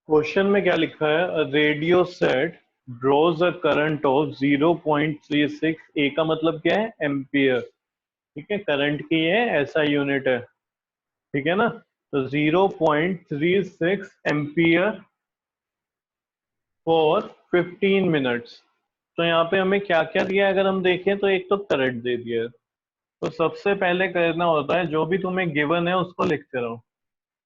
Question में क्या लिखा है, radio set draws a current of 0.36 ए का मतलब क्या है, एम्पियर। ठीक है, करंट की ये ऐसा यूनिट है। ठीक है ना, तो 0.36 एम्पियर फॉर 15 मिनट्स। तो यहाँ पे हमें क्या क्या दिया है, अगर हम देखें तो एक तो करंट दे दिया है। तो सबसे पहले करना होता है, जो भी तुम्हें गिवन है उसको लिखते रहो।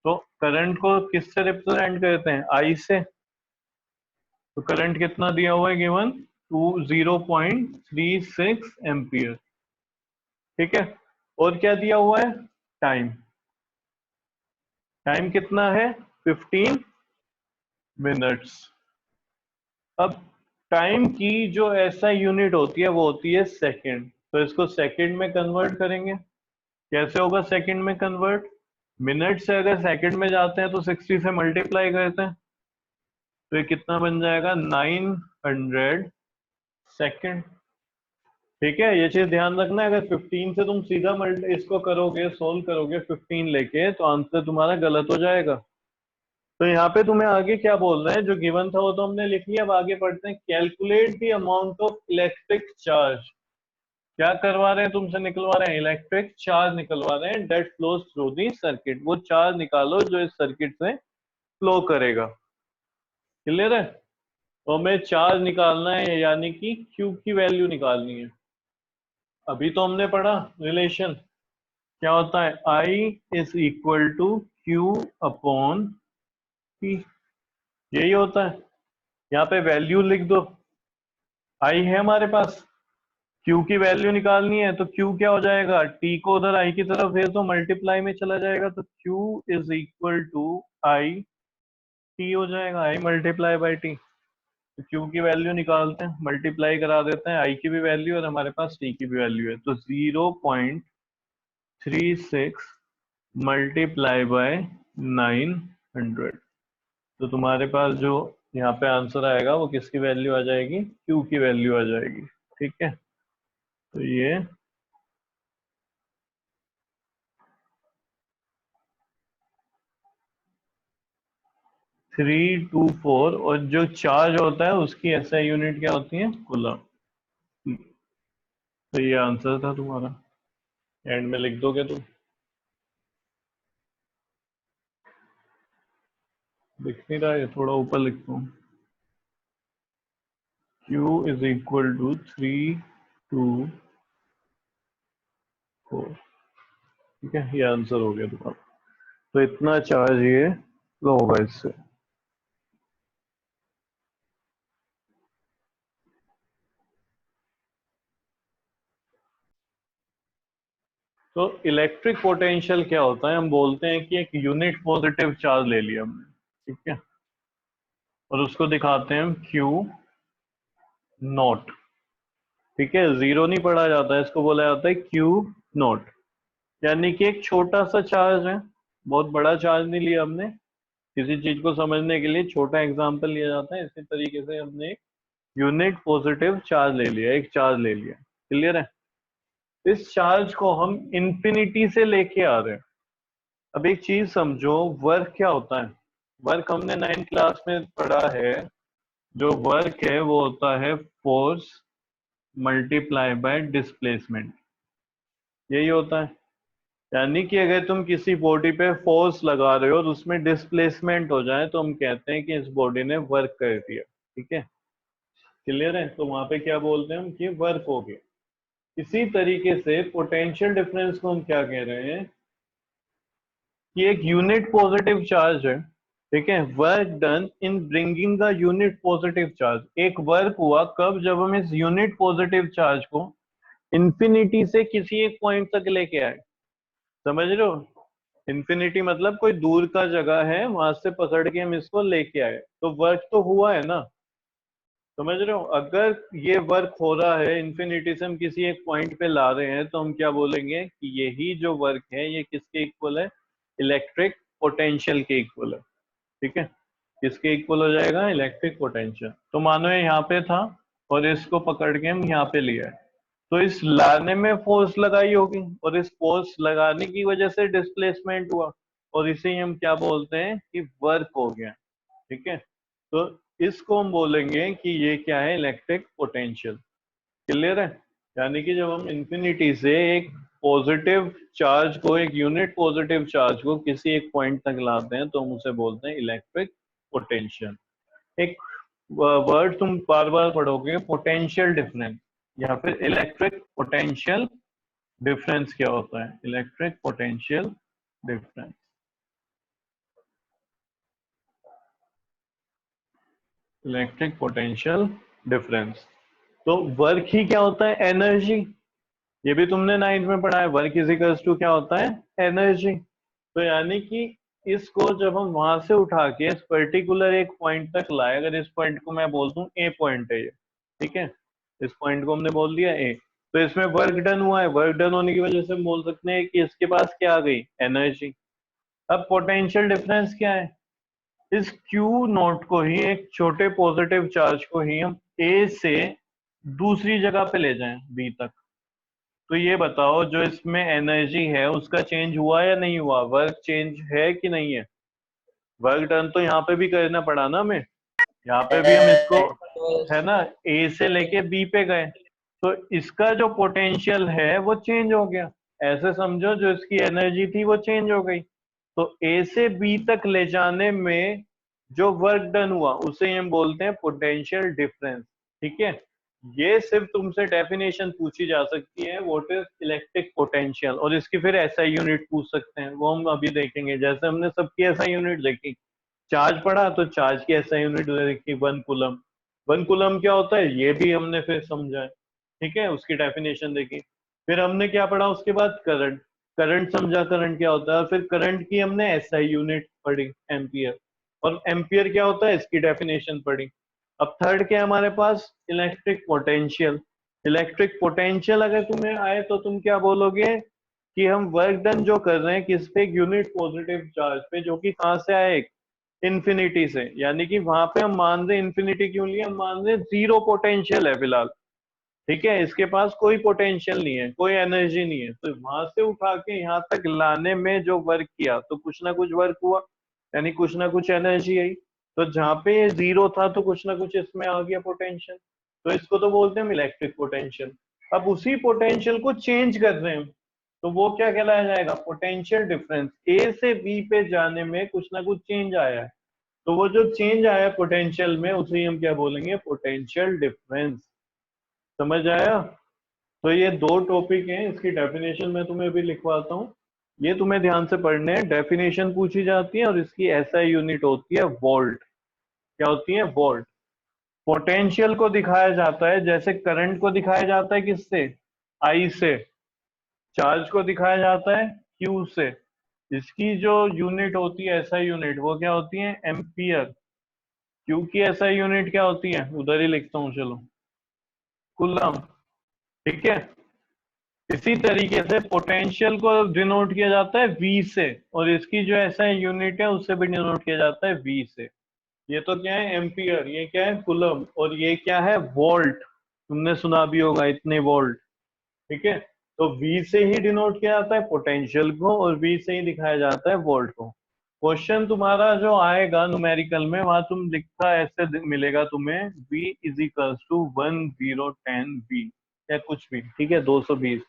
तो करंट को किससे रिप्रेजेंट करते हैं, आई से। तो करंट कितना दिया हुआ है गिवन, 0.36 एम्पियर। ठीक है, और क्या दिया हुआ है, टाइम। टाइम कितना है, 15 मिनट्स। अब टाइम की जो ऐसा यूनिट होती है वो होती है सेकंड। तो इसको सेकंड में कन्वर्ट करेंगे। कैसे होगा सेकंड में कन्वर्ट, मिनट से अगर सेकंड में जाते हैं तो 60 से मल्टीप्लाई करते हैं। तो ये कितना बन जाएगा, 900 सेकंड। ठीक है, ये चीज ध्यान रखना है, अगर 15 से तुम सीधा इसको करोगे, सोल्व करोगे 15 लेके, तो आंसर तुम्हारा गलत हो जाएगा। तो यहाँ पे तुम्हें आगे क्या बोल रहे हैं, जो गिवन था वो तो हमने लिख लिया। अब आगे पढ़ते हैं, calculate the amount of electric charge. क्या करवा रहे हैं तुमसे, निकलवा रहे हैं इलेक्ट्रिक चार्ज निकलवा रहे हैं, that flows through the circuit. वो चार्ज निकालो जो इस सर्किट से फ्लो करेगा। क्लियर है, तो हमें चार्ज निकालना है, यानी कि क्यू की वैल्यू निकालनी है। अभी तो हमने पढ़ा रिलेशन, क्या होता है, I is equal to Q upon P, यही होता है। यहाँ पे वैल्यू लिख दो, आई है हमारे पास, क्यू की वैल्यू निकालनी है, तो क्यू क्या हो जाएगा, टी को उधर आई की तरफ भेज दो, मल्टीप्लाई में चला जाएगा, तो Q is equal to I T हो जाएगा, आई मल्टीप्लाई बाई टी। तो क्यू की वैल्यू निकालते हैं, मल्टीप्लाई करा देते हैं, आई की भी वैल्यू और हमारे पास टी की भी वैल्यू है, तो 0.36 मल्टीप्लाई बाय 900। तो तुम्हारे पास जो यहाँ पे आंसर आएगा वो किसकी वैल्यू आ जाएगी, क्यू की वैल्यू आ जाएगी। ठीक है, तो ये 324, और जो चार्ज होता है उसकी एसआई यूनिट क्या होती है, कूलम। तो ये आंसर था तुम्हारा, एंड में लिख दोगे तुम। दिख नहीं रहा है, थोड़ा ऊपर लिखता हूँ, Q इज इक्वल टू 324। ठीक है, ये आंसर हो गया तुम्हारा। तो इतना चार्ज ये लो होगा इससे। तो इलेक्ट्रिक पोटेंशियल क्या होता है, हम बोलते हैं कि एक यूनिट पॉजिटिव चार्ज ले लिया हमने। ठीक है, और उसको दिखाते हैं हम क्यू नॉट। ठीक है, जीरो नहीं पढ़ा जाता है, इसको बोला जाता है क्यू नॉट, यानी कि एक छोटा सा चार्ज है, बहुत बड़ा चार्ज नहीं लिया हमने। किसी चीज को समझने के लिए छोटा एग्जांपल लिया जाता है, इसी तरीके से हमने एक यूनिट पॉजिटिव चार्ज ले लिया, एक चार्ज ले लिया। क्लियर है, इस चार्ज को हम इंफिनिटी से लेके आ रहे हैं। अब एक चीज समझो, वर्क क्या होता है, वर्क हमने 9th क्लास में पढ़ा है। जो वर्क है वो होता है फोर्स मल्टीप्लाई बाय डिस्प्लेसमेंट, यही होता है। यानी कि अगर तुम किसी बॉडी पे फोर्स लगा रहे हो और उसमें डिस्प्लेसमेंट हो जाए तो हम कहते हैं कि इस बॉडी ने वर्क कर दिया। ठीक है, क्लियर है, तो वहां पे क्या बोलते हैं हम कि वर्क हो गया। इसी तरीके से पोटेंशियल डिफरेंस को हम क्या कह रहे हैं, कि एक यूनिट पॉजिटिव चार्ज है। ठीक है, work done in bringing the unit positive charge, एक वर्क हुआ कब, जब हम इस यूनिट पॉजिटिव चार्ज को इंफिनिटी से किसी एक पॉइंट तक लेके आए। समझ रहे हो, इंफिनिटी मतलब कोई दूर का जगह है, वहां से पकड़ के हम इसको लेके आए, तो वर्क तो हुआ है ना। समझ रहे हो, अगर ये वर्क हो रहा है इन्फिनिटी से हम किसी एक पॉइंट पे ला रहे हैं, तो हम क्या बोलेंगे कि यही जो वर्क है ये किसके इक्वल है, इलेक्ट्रिक पोटेंशियल के इक्वल है। ठीक है, किसके इक्वल हो जाएगा, इलेक्ट्रिक पोटेंशियल। तो मानो ये यहाँ पे था और इसको पकड़ के हम यहाँ पे लिया है, तो इस लाने में फोर्स लगाई होगी, और इस फोर्स लगाने की वजह से डिस्प्लेसमेंट हुआ, और इसे ही हम क्या बोलते हैं कि वर्क हो गया। ठीक है, तो इसको हम बोलेंगे कि ये क्या है, इलेक्ट्रिक पोटेंशियल। क्लियर है? यानी कि जब हम इंफिनिटी से एक पॉजिटिव चार्ज को, एक यूनिट पॉजिटिव चार्ज को किसी एक पॉइंट तक लाते हैं तो हम उसे बोलते हैं इलेक्ट्रिक पोटेंशियल। एक वर्ड तुम बार बार पढ़ोगे, पोटेंशियल डिफरेंस या फिर इलेक्ट्रिक पोटेंशियल डिफरेंस। क्या होता है electric potential difference? Electric potential difference. तो वर्क ही क्या होता है, एनर्जी। ये भी तुमने नाइन्थ में पढ़ा है, वर्क इज इक्वल्स टू क्या होता है, एनर्जी। तो यानी कि इसको जब हम वहां से उठा के इस पर्टिकुलर एक पॉइंट तक लाए, अगर इस पॉइंट को मैं बोल दूं ए पॉइंट है ये, ठीक है, इस पॉइंट को हमने बोल दिया ए, तो इसमें वर्क डन हुआ है। वर्क डन होने की वजह से हम बोल सकते हैं कि इसके पास क्या आ गई, एनर्जी। अब पोटेंशियल डिफरेंस क्या है, इस क्यू नॉट को ही, एक छोटे पॉजिटिव चार्ज को ही हम ए से दूसरी जगह पे ले जाएं बी तक। तो ये बताओ जो इसमें एनर्जी है उसका चेंज हुआ या नहीं हुआ, वर्क चेंज है कि नहीं है? वर्क डन तो यहाँ पे भी करना पड़ा ना हमें, यहाँ पे भी हम इसको, है ना, ए से लेके बी पे गए, तो इसका जो पोटेंशियल है वो चेंज हो गया। ऐसे समझो जो इसकी एनर्जी थी वो चेंज हो गई। तो ए से बी तक ले जाने में जो वर्क डन हुआ उसे हम बोलते हैं पोटेंशियल डिफरेंस। ठीक है, ये सिर्फ तुमसे डेफिनेशन पूछी जा सकती है, व्हाट इज इलेक्ट्रिक पोटेंशियल, और इसकी फिर एसआई यूनिट पूछ सकते हैं, वो हम अभी देखेंगे। जैसे हमने सबकी एसआई यूनिट देखी, चार्ज पढ़ा तो चार्ज की एसआई यूनिट देखी 1 कूलम। 1 कूलम क्या होता है ये भी हमने फिर समझा है, ठीक है, उसकी डेफिनेशन देखी। फिर हमने क्या पढ़ा उसके बाद, करंट। करंट समझा, करंट क्या होता है, फिर करंट की हमने एसआई यूनिट पढ़ी, एम्पियर। और एम्पियर क्या होता है इसकी डेफिनेशन पढ़ी। अब थर्ड क्या है हमारे पास, इलेक्ट्रिक पोटेंशियल। इलेक्ट्रिक पोटेंशियल अगर तुम्हें आए तो तुम क्या बोलोगे कि हम वर्क डन जो कर रहे हैं किस पे, एक यूनिट पॉजिटिव चार्ज पे, जो कि कहाँ से आए, इन्फिनिटी से। यानी कि वहां पे हम मान रहे इन्फिनिटी क्यों लिए, हम मान रहे जीरो पोटेंशियल है फिलहाल, ठीक है, इसके पास कोई पोटेंशियल नहीं है, कोई एनर्जी नहीं है। तो वहां से उठा के यहाँ तक लाने में जो वर्क किया तो कुछ ना कुछ वर्क हुआ, यानी कुछ ना कुछ एनर्जी आई। तो जहाँ पे ये जीरो था तो कुछ ना कुछ इसमें आ गया पोटेंशियल, तो इसको तो बोलते हैं हम इलेक्ट्रिक पोटेंशियल। अब उसी पोटेंशियल को चेंज कर रहे हैं तो वो क्या कहलाया जाएगा, पोटेंशियल डिफरेंस। ए से बी पे जाने में कुछ ना कुछ चेंज आया है, तो वो जो चेंज आया पोटेंशियल में उसे ही हम क्या बोलेंगे, पोटेंशियल डिफरेंस। समझ आया? तो ये दो टॉपिक हैं, इसकी डेफिनेशन मैं तुम्हें अभी लिखवाता हूँ, ये तुम्हें ध्यान से पढ़ने हैं। डेफिनेशन पूछी जाती है और इसकी एसआई यूनिट होती है वोल्ट। क्या होती है, वोल्ट। पोटेंशियल को दिखाया जाता है जैसे करंट को दिखाया जाता है किससे, आई से। चार्ज को दिखाया जाता है क्यू से। इसकी जो यूनिट होती है एसआई यूनिट वो क्या होती है, एम्पियर। क्यू की एसआई यूनिट क्या होती है, उधर ही लिखता हूँ चलो, कूलम। ठीक है, इसी तरीके से पोटेंशियल को डिनोट किया जाता है वी से, और इसकी जो ऐसा यूनिट है उससे भी डिनोट किया जाता है वी से। ये तो क्या है, एम्पियर, ये क्या है, कूलम, और ये क्या है, वोल्ट। तुमने सुना भी होगा इतने वोल्ट। ठीक है, तो वी से ही डिनोट किया जाता है पोटेंशियल को और वी से ही दिखाया जाता है वोल्ट को। क्वेश्चन तुम्हारा जो आएगा न्यूमेरिकल में, वहां तुम लिखता ऐसे मिलेगा तुम्हें, v is equals to 1010 v या कुछ भी, ठीक है, 220।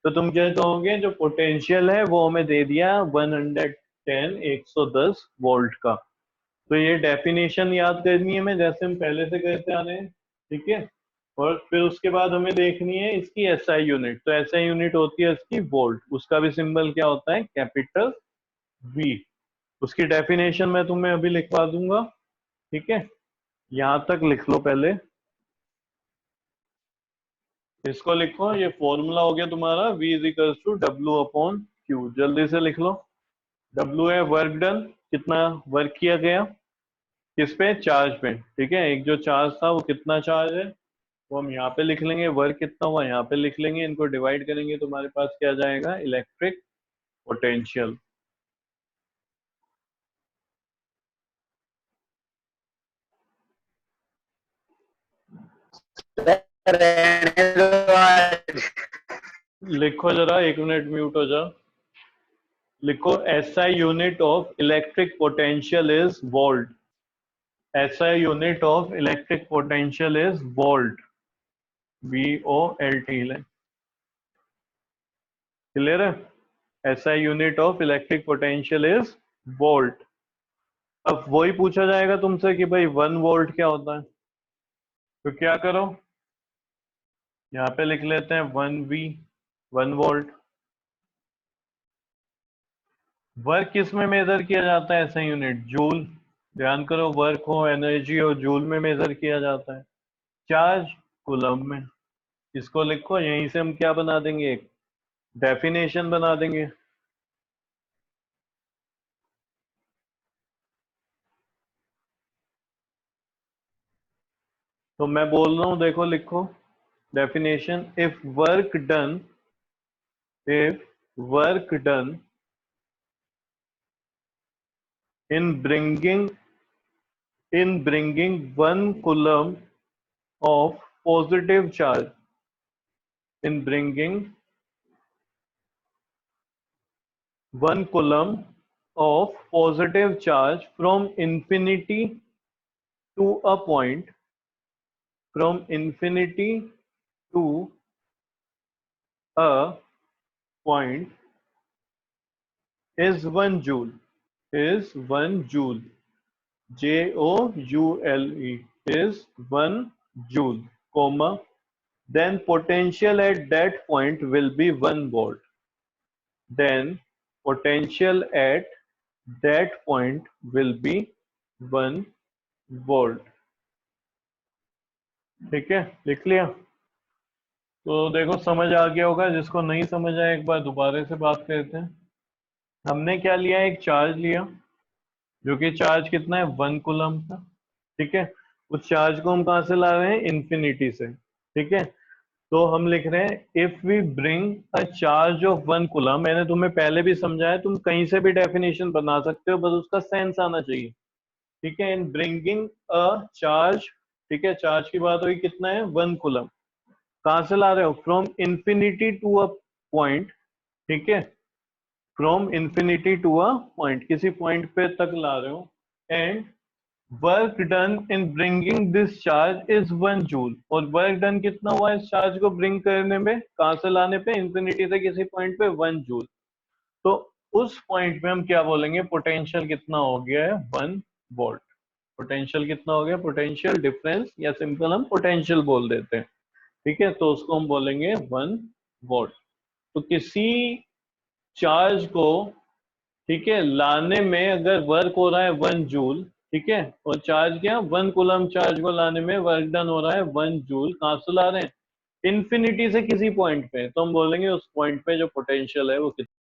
तो तुम क्या कहोगे, जो पोटेंशियल है वो हमें दे दिया 110, 110 वोल्ट का। तो ये डेफिनेशन याद करनी है, मैं जैसे हम पहले से करते आ रहे हैं, ठीक है। और फिर उसके बाद हमें देखनी है इसकी एसआई यूनिट। तो एसआई यूनिट होती है इसकी वोल्ट, उसका भी सिंबल क्या होता है, कैपिटल वी। उसकी डेफिनेशन मैं तुम्हें अभी लिखवा दूंगा, ठीक है, यहां तक लिख लो पहले। इसको लिखो, ये फॉर्मूला हो गया तुम्हारा, V is equal to W upon Q. जल्दी से लिख लो। डब्ल्यू है वर्क डन, कितना वर्क किया गया, किस पे, चार्ज पे। ठीक है, एक जो चार्ज था वो कितना चार्ज है वो हम यहाँ पे लिख लेंगे, वर्क कितना हुआ यहाँ पे लिख लेंगे, इनको डिवाइड करेंगे तो हमारे पास क्या जाएगा, इलेक्ट्रिक पोटेंशियल। लिखो जरा, 1 मिनट म्यूट हो जा। लिखो, SI unit of electric potential is volt. SI unit of electric potential is volt, VOLT. Clear है? SI unit of electric potential is volt. अब वही पूछा जाएगा तुमसे कि भाई 1 वोल्ट क्या होता है, तो क्या करो, यहाँ पे लिख लेते हैं 1V, 1 वोल्ट। वर्क किस में मेजर किया जाता है? ऐसा यूनिट जूल। ध्यान करो, वर्क हो, एनर्जी हो, जूल में मेजर किया जाता है। चार्ज कूलम में। इसको लिखो, यहीं से हम क्या बना देंगे, एक डेफिनेशन बना देंगे। तो मैं बोल रहा हूं, देखो लिखो definition, if work done in bringing 1 coulomb of positive charge, in bringing 1 coulomb of positive charge from infinity to a point, from infinity to a point, is 1 joule, is 1 joule, Joule, is 1 joule, comma, then potential at that point will be 1 volt. Then potential at that point will be 1 volt. ठीक है, लिख लिया? तो देखो समझ आ गया होगा, जिसको नहीं समझ आया एक बार दोबारा से बात करते हैं। हमने क्या लिया, एक चार्ज लिया, जो कि चार्ज कितना है, 1 कूलम का। ठीक है, उस चार्ज को हम कहाँ से ला रहे हैं, इन्फिनिटी से। ठीक है, तो हम लिख रहे हैं if we bring a charge of 1 coulomb. मैंने तुम्हें पहले भी समझाया, तुम कहीं से भी डेफिनेशन बना सकते हो, बस उसका सेंस आना चाहिए। ठीक है, इन ब्रिंगिंग अ चार्ज, ठीक है, चार्ज की बात हुई, कितना है, 1 कूलम। कहां से ला रहे हो, from infinity to a point. ठीक है, from infinity to a point, किसी पॉइंट पे तक ला रहे हो। And work done in bringing this charge is 1 joule. और वर्क डन कितना हुआ इस चार्ज को ब्रिंग करने में, कहां से लाने पे, इंफिनिटी से किसी पॉइंट पे, 1 जूल। तो उस पॉइंट पे हम क्या बोलेंगे, पोटेंशियल कितना हो गया है, 1 वोल्ट। पोटेंशियल कितना हो गया, पोटेंशियल डिफरेंस, या सिंपल हम पोटेंशियल बोल देते हैं। ठीक है, तो उसको हम बोलेंगे 1 वोल्ट। तो किसी चार्ज को, ठीक है, लाने में अगर वर्क हो रहा है 1 जूल, ठीक है, और चार्ज क्या, 1 कूलम चार्ज को लाने में वर्क डन हो रहा है 1 जूल। कहां से ला रहे हैं, इन्फिनिटी से किसी पॉइंट पे, तो हम बोलेंगे उस पॉइंट पे जो पोटेंशियल है वो कितना